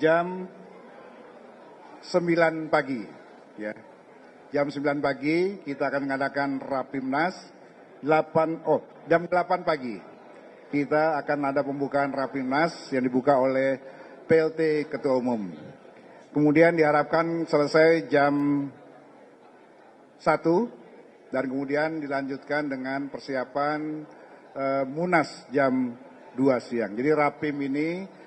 jam 9 pagi. Ya. Jam 9 pagi kita akan mengadakan Rapimnas. Jam 8 pagi kita akan ada pembukaan Rapimnas yang dibuka oleh PLT Ketua Umum. Kemudian diharapkan selesai jam 1 dan kemudian dilanjutkan dengan persiapan Munas jam 2 siang. Jadi Rapim ini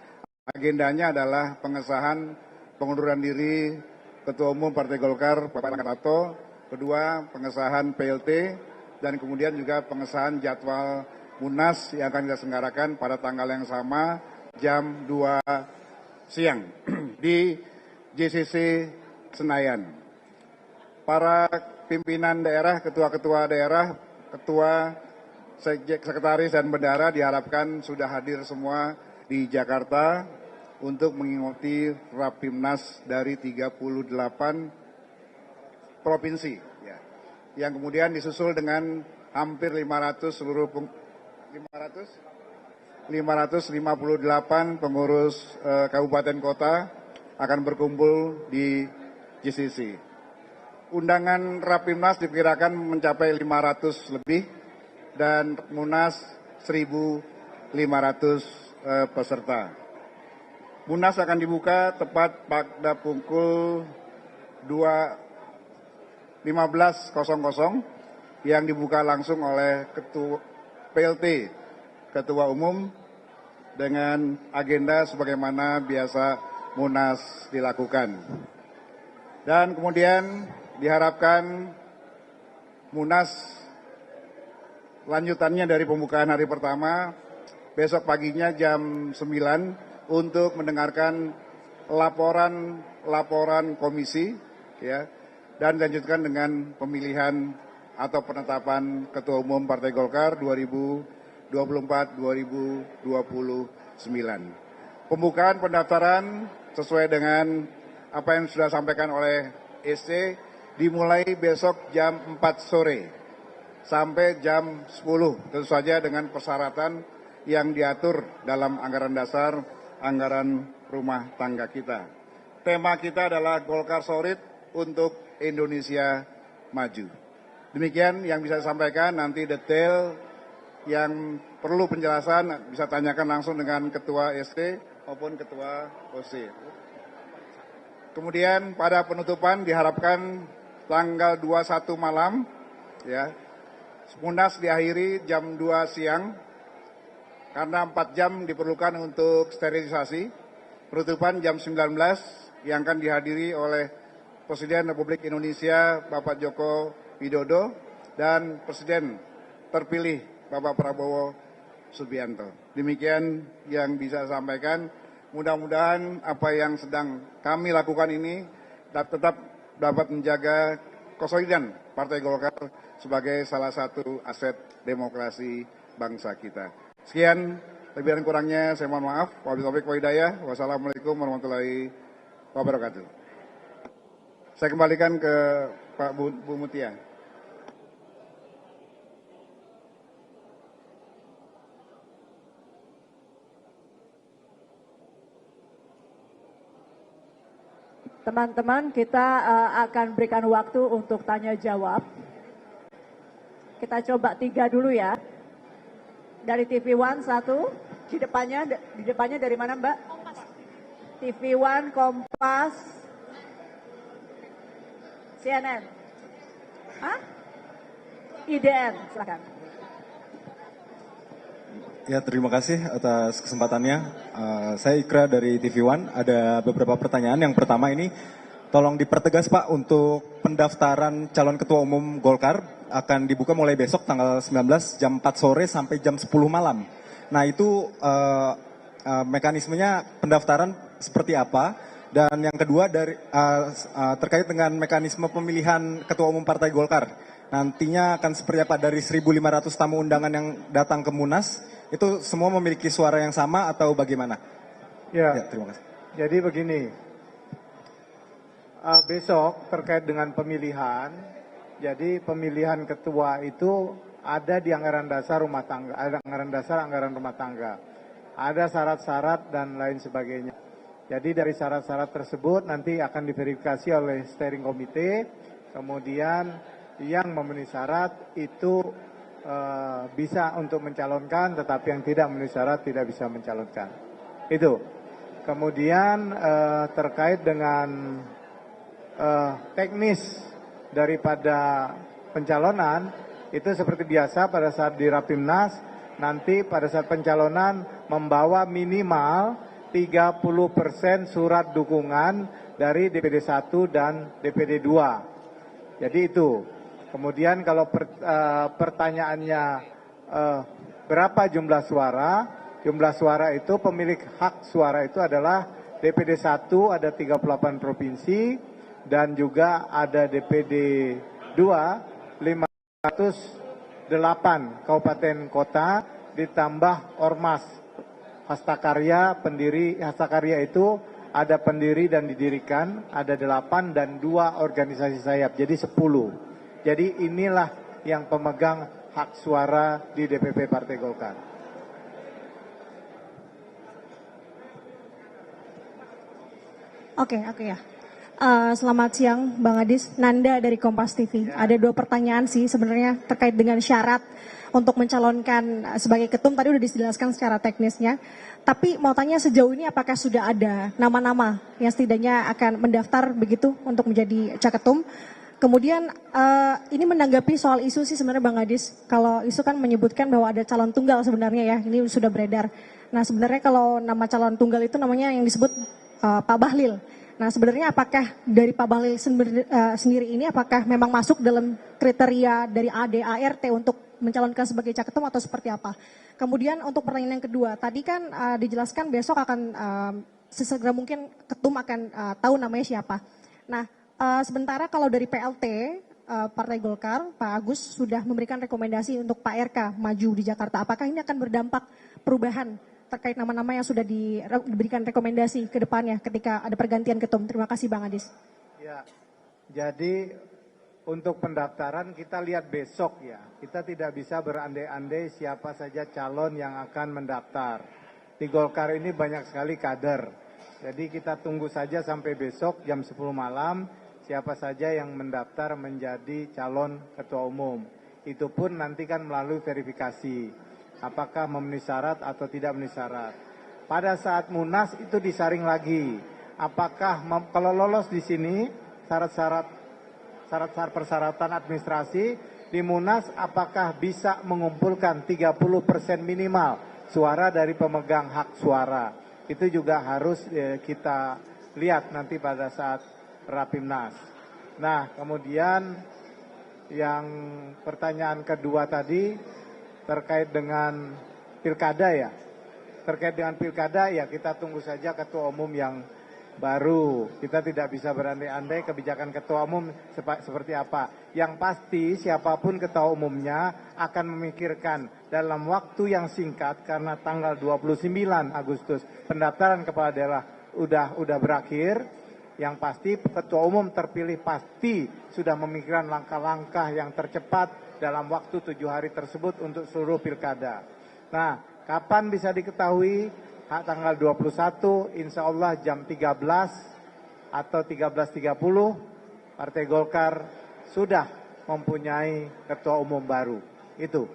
agendanya adalah pengesahan pengunduran diri Ketua Umum Partai Golkar Pak Erlangga, kedua pengesahan PLT, dan kemudian juga pengesahan jadwal Munas yang akan kita selenggarakan pada tanggal yang sama jam 2 siang di JCC Senayan. Para pimpinan daerah, ketua-ketua daerah, ketua sekretaris dan bendara diharapkan sudah hadir semua di Jakarta untuk mengikuti Rapimnas dari 38 provinsi. Ya. Yang kemudian disusul dengan hampir 558 pengurus kabupaten kota akan berkumpul di JCC. Undangan Rapimnas diperkirakan mencapai 500 lebih dan Munas 1.500 peserta. Munas akan dibuka tepat pada pukul 15.00 yang dibuka langsung oleh Ketua PLT Ketua Umum dengan agenda sebagaimana biasa Munas dilakukan. Dan kemudian diharapkan Munas lanjutannya dari pembukaan hari pertama besok paginya jam 9 untuk mendengarkan laporan komisi, ya, dan dilanjutkan dengan pemilihan atau penetapan Ketua Umum Partai Golkar 2024-2029. Pembukaan pendaftaran sesuai dengan apa yang sudah disampaikan oleh SC dimulai besok jam 4 sore sampai jam 10, tentu saja dengan persyaratan yang diatur dalam anggaran dasar, anggaran rumah tangga kita. Tema kita adalah Golkar Solid untuk Indonesia Maju. Demikian yang bisa disampaikan, nanti detail yang perlu penjelasan bisa tanyakan langsung dengan Ketua ST maupun Ketua OC. Kemudian pada penutupan diharapkan tanggal 21 malam, ya, Munas diakhiri jam 2 siang, karena 4 jam diperlukan untuk sterilisasi. Penutupan jam 19 yang akan dihadiri oleh Presiden Republik Indonesia Bapak Joko Widodo dan Presiden terpilih Bapak Prabowo Subianto. Demikian yang bisa saya sampaikan. Mudah-mudahan apa yang sedang kami lakukan ini tetap dapat menjaga kesolidan Partai Golkar sebagai salah satu aset demokrasi bangsa kita. Sekian, lebih dan kurangnya saya mohon maaf. Wabillahi taufiq wal hidayah. Wassalamualaikum warahmatullahi wabarakatuh. Saya kembalikan ke Pak Bu Mutia. Teman-teman, kita akan berikan waktu untuk tanya jawab. Kita coba 3 dulu ya. Dari TV One 1, di depannya dari mana Mbak? Kompas. TV One, Kompas, CNN. Hah? IDN, silakan. Ya, terima kasih atas kesempatannya. Saya Ikra dari TV One. Ada beberapa pertanyaan. Yang pertama ini, tolong dipertegas Pak, untuk pendaftaran calon ketua umum Golkar akan dibuka mulai besok tanggal 19 jam 4 sore sampai jam 10 malam. Nah itu mekanismenya pendaftaran seperti apa? Dan yang kedua terkait dengan mekanisme pemilihan ketua umum Partai Golkar. Nantinya akan seperti apa, dari 1.500 tamu undangan yang datang ke Munas, itu semua memiliki suara yang sama atau bagaimana? Ya, terima kasih. Jadi begini, besok terkait dengan pemilihan, jadi pemilihan ketua itu ada di anggaran dasar rumah tangga, ada anggaran dasar, anggaran rumah tangga, ada syarat-syarat dan lain sebagainya. Jadi dari syarat-syarat tersebut nanti akan diverifikasi oleh steering committee, kemudian yang memenuhi syarat itu bisa untuk mencalonkan, tetapi yang tidak memenuhi syarat tidak bisa mencalonkan. Itu. Kemudian terkait dengan teknis daripada pencalonan, itu seperti biasa pada saat di Rapimnas, nanti pada saat pencalonan membawa minimal 30% surat dukungan dari DPD 1 dan DPD 2. Jadi itu. Kemudian kalau pertanyaannya berapa jumlah suara itu pemilik hak suara itu adalah DPD 1 ada 38 provinsi dan juga ada DPD 2 508 kabupaten kota ditambah ormas Hastakarya pendiri. Hastakarya itu ada pendiri dan didirikan, ada 8 dan 2 organisasi sayap, jadi 10. Jadi inilah yang pemegang hak suara di DPP Partai Golkar. Oke ya. Selamat siang Bang Adis, Nanda dari Kompas TV. Ya. Ada 2 pertanyaan sih sebenarnya terkait dengan syarat untuk mencalonkan sebagai ketum. Tadi udah dijelaskan secara teknisnya. Tapi mau tanya sejauh ini apakah sudah ada nama-nama yang setidaknya akan mendaftar begitu untuk menjadi caketum? Kemudian ini menanggapi soal isu sih sebenarnya Bang Adis. Kalau isu kan menyebutkan bahwa ada calon tunggal sebenarnya ya, ini sudah beredar. Nah sebenarnya kalau nama calon tunggal itu namanya yang disebut Pak Bahlil. Nah sebenarnya apakah dari Pak Bahlil sendiri ini apakah memang masuk dalam kriteria dari ADART untuk mencalonkan sebagai caketum atau seperti apa? Kemudian untuk pertanyaan yang kedua, tadi kan dijelaskan besok akan sesegera mungkin ketum akan tahu namanya siapa. Nah sementara kalau dari PLT Partai Golkar, Pak Agus sudah memberikan rekomendasi untuk Pak RK maju di Jakarta. Apakah ini akan berdampak perubahan terkait nama-nama yang sudah diberikan rekomendasi ke depannya ketika ada pergantian ketum? Terima kasih Bang Adis. Ya, jadi untuk pendaftaran kita lihat besok ya. Kita tidak bisa berandai-andai siapa saja calon yang akan mendaftar. Di Golkar ini banyak sekali kader. Jadi kita tunggu saja sampai besok jam 10 malam siapa saja yang mendaftar menjadi calon ketua umum. Itu pun nanti kan melalui verifikasi. Apakah memenuhi syarat atau tidak memenuhi syarat. Pada saat Munas itu disaring lagi. Apakah kalau lolos di sini syarat-syarat persyaratan administrasi di Munas apakah bisa mengumpulkan 30% minimal suara dari pemegang hak suara. Itu juga harus kita lihat nanti pada saat Rapimnas. Nah, kemudian yang pertanyaan kedua tadi terkait dengan pilkada ya. Terkait dengan pilkada ya kita tunggu saja ketua umum yang baru. Kita tidak bisa berandai-andai kebijakan ketua umum seperti apa. Yang pasti siapapun ketua umumnya akan memikirkan dalam waktu yang singkat karena tanggal 29 Agustus pendaftaran kepala daerah udah berakhir. Yang pasti ketua umum terpilih pasti sudah memikirkan langkah-langkah yang tercepat dalam waktu 7 hari tersebut untuk seluruh pilkada. Nah, kapan bisa diketahui? Tanggal 21, insya Allah jam 13 atau 13.30, Partai Golkar sudah mempunyai ketua umum baru. Itu.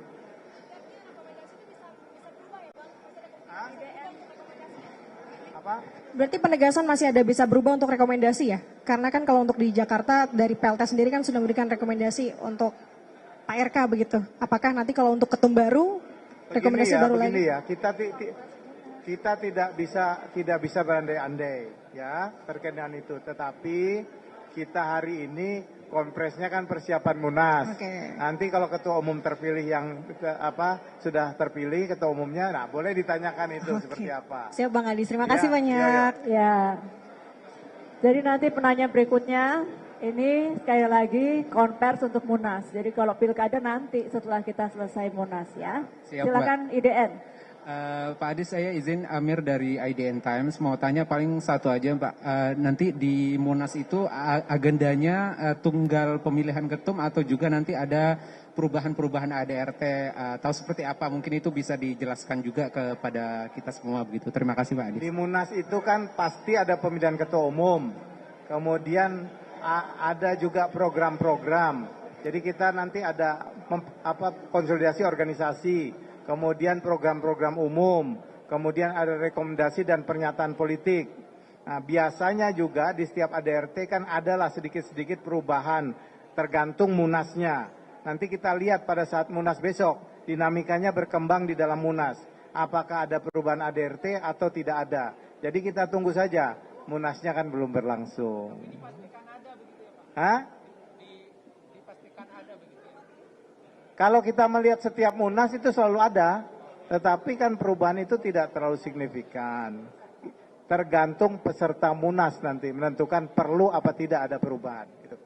Apa? Berarti penegasan masih ada bisa berubah untuk rekomendasi ya? Karena kan kalau untuk di Jakarta dari PLT sendiri kan sudah memberikan rekomendasi untuk Pak RK begitu. Apakah nanti kalau untuk ketum baru rekomendasi baru lagi? Ya, kita tidak bisa berandai-andai ya terkait dengan itu. Tetapi kita hari ini konpresnya kan persiapan Munas. Okay. Nanti kalau ketua umum terpilih yang sudah terpilih ketua umumnya, nah boleh ditanyakan itu seperti apa. Siap Bang Adis, terima kasih banyak. Ya. Jadi nanti penanya berikutnya ini sekali lagi konvers untuk Munas. Jadi kalau pilkada nanti setelah kita selesai Munas ya. Siap, silakan Mbak. IDN. Pak Adi, saya izin Amir dari IDN Times mau tanya paling satu aja Pak. Nanti di Munas itu agendanya tunggal pemilihan ketum atau juga nanti ada perubahan-perubahan ADRT atau seperti apa? Mungkin itu bisa dijelaskan juga kepada kita semua begitu. Terima kasih Pak Adi. Di Munas itu kan pasti ada pemilihan ketua umum, kemudian ada juga program-program. Jadi kita nanti ada konsolidasi organisasi. Kemudian program-program umum, kemudian ada rekomendasi dan pernyataan politik. Nah, biasanya juga di setiap ADRT kan adalah sedikit-sedikit perubahan tergantung Munasnya. Nanti kita lihat pada saat Munas besok, dinamikanya berkembang di dalam Munas. Apakah ada perubahan ADRT atau tidak ada. Jadi kita tunggu saja, Munasnya kan belum berlangsung. Dipastikan ada begitu ya Pak? Hah? Dipastikan ada begitu ya? Kalau kita melihat setiap Munas itu selalu ada, tetapi kan perubahan itu tidak terlalu signifikan. Tergantung peserta Munas nanti menentukan perlu apa tidak ada perubahan. Gitu.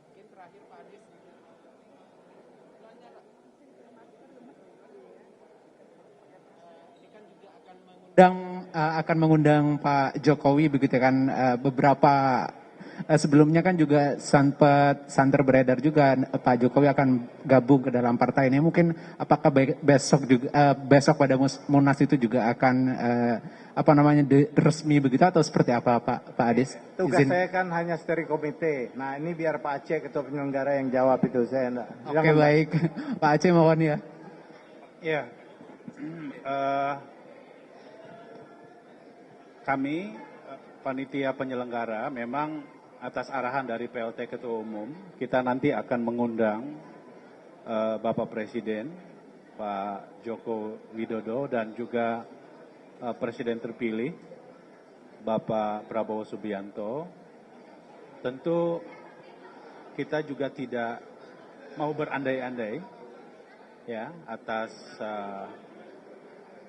Mungkin terakhir Pak Adis. Ini kan juga akan mengundang Pak Jokowi begitu kan, beberapa sebelumnya kan juga santer beredar juga Pak Jokowi akan gabung ke dalam partai ini. Mungkin apakah besok pada Munas itu juga akan resmi begitu atau seperti apa Pak Adis? Tugas saya kan hanya steering komite. Nah ini biar Pak Aceh ketua penyelenggara yang jawab itu, saya enggak. Oke baik, Pak Aceh mohon ya. Ya, kami panitia penyelenggara memang atas arahan dari PLT Ketua Umum, kita nanti akan mengundang Bapak Presiden, Pak Joko Widodo, dan juga Presiden terpilih, Bapak Prabowo Subianto. Tentu kita juga tidak mau berandai-andai ya atas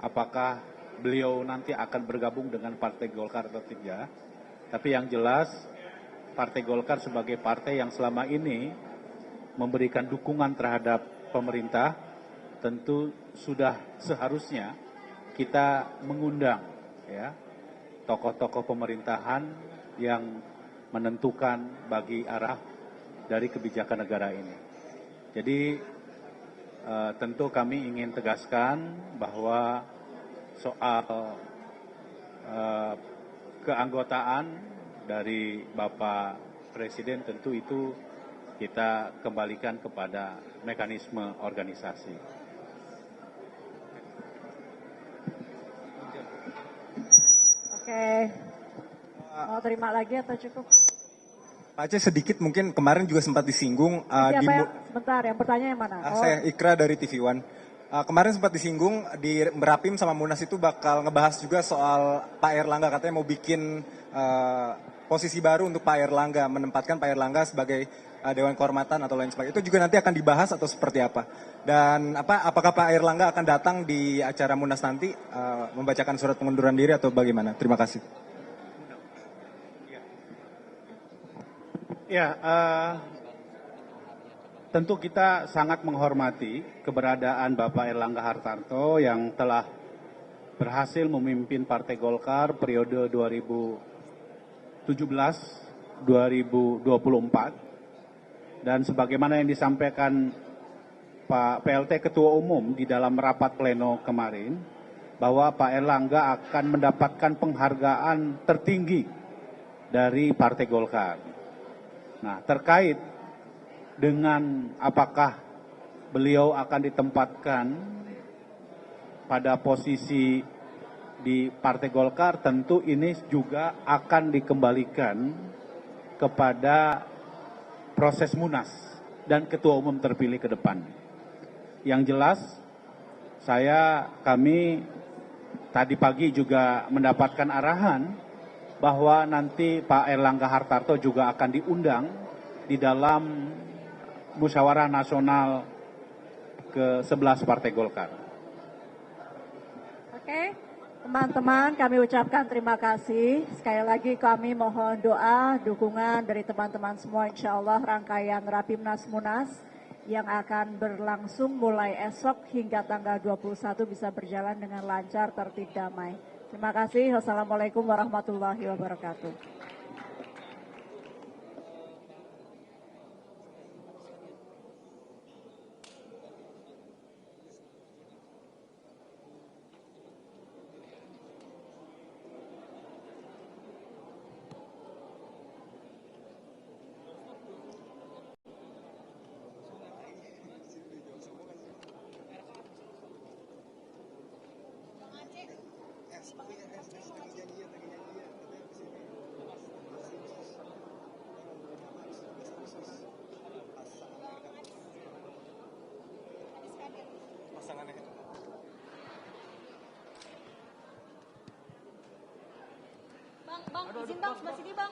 apakah beliau nanti akan bergabung dengan Partai Golkar atau tidak. Tapi yang jelas, Partai Golkar sebagai partai yang selama ini memberikan dukungan terhadap pemerintah, tentu sudah seharusnya kita mengundang ya tokoh-tokoh pemerintahan yang menentukan bagi arah dari kebijakan negara ini. Jadi tentu kami ingin tegaskan bahwa soal keanggotaan dari Bapak Presiden tentu itu kita kembalikan kepada mekanisme organisasi. Oke, mau terima lagi atau cukup? Pak Aceh sedikit mungkin kemarin juga sempat disinggung. Sebentar, yang bertanya yang mana? Saya Ikra dari TV One. Kemarin sempat disinggung di Merapim sama Munas itu bakal ngebahas juga soal Pak Erlangga, katanya mau bikin posisi baru untuk Pak Erlangga, menempatkan Pak Erlangga sebagai Dewan Kehormatan atau lain sebagainya. Itu juga nanti akan dibahas atau seperti apa? Dan apakah Pak Erlangga akan datang di acara Munas nanti membacakan surat pengunduran diri atau bagaimana? Terima kasih. Ya, tentu kita sangat menghormati keberadaan Bapak Erlangga Hartarto yang telah berhasil memimpin Partai Golkar periode 2017-2024. Dan sebagaimana yang disampaikan Pak PLT Ketua Umum di dalam rapat pleno kemarin, bahwa Pak Erlangga akan mendapatkan penghargaan tertinggi dari Partai Golkar. Nah, terkait dengan apakah beliau akan ditempatkan pada posisi di Partai Golkar, tentu ini juga akan dikembalikan kepada proses Munas dan Ketua Umum terpilih ke depan. Yang jelas, kami tadi pagi juga mendapatkan arahan bahwa nanti Pak Erlangga Hartarto juga akan diundang di dalam Musyawarah Nasional ke-11 Partai Golkar. Oke, teman-teman kami ucapkan terima kasih. Sekali lagi kami mohon doa, dukungan dari teman-teman semua, insya Allah rangkaian Rapimnas Munas yang akan berlangsung mulai esok hingga tanggal 21 bisa berjalan dengan lancar, tertib, damai. Terima kasih. Wassalamualaikum warahmatullahi wabarakatuh. Bang, izin bang, sebelah sini bang.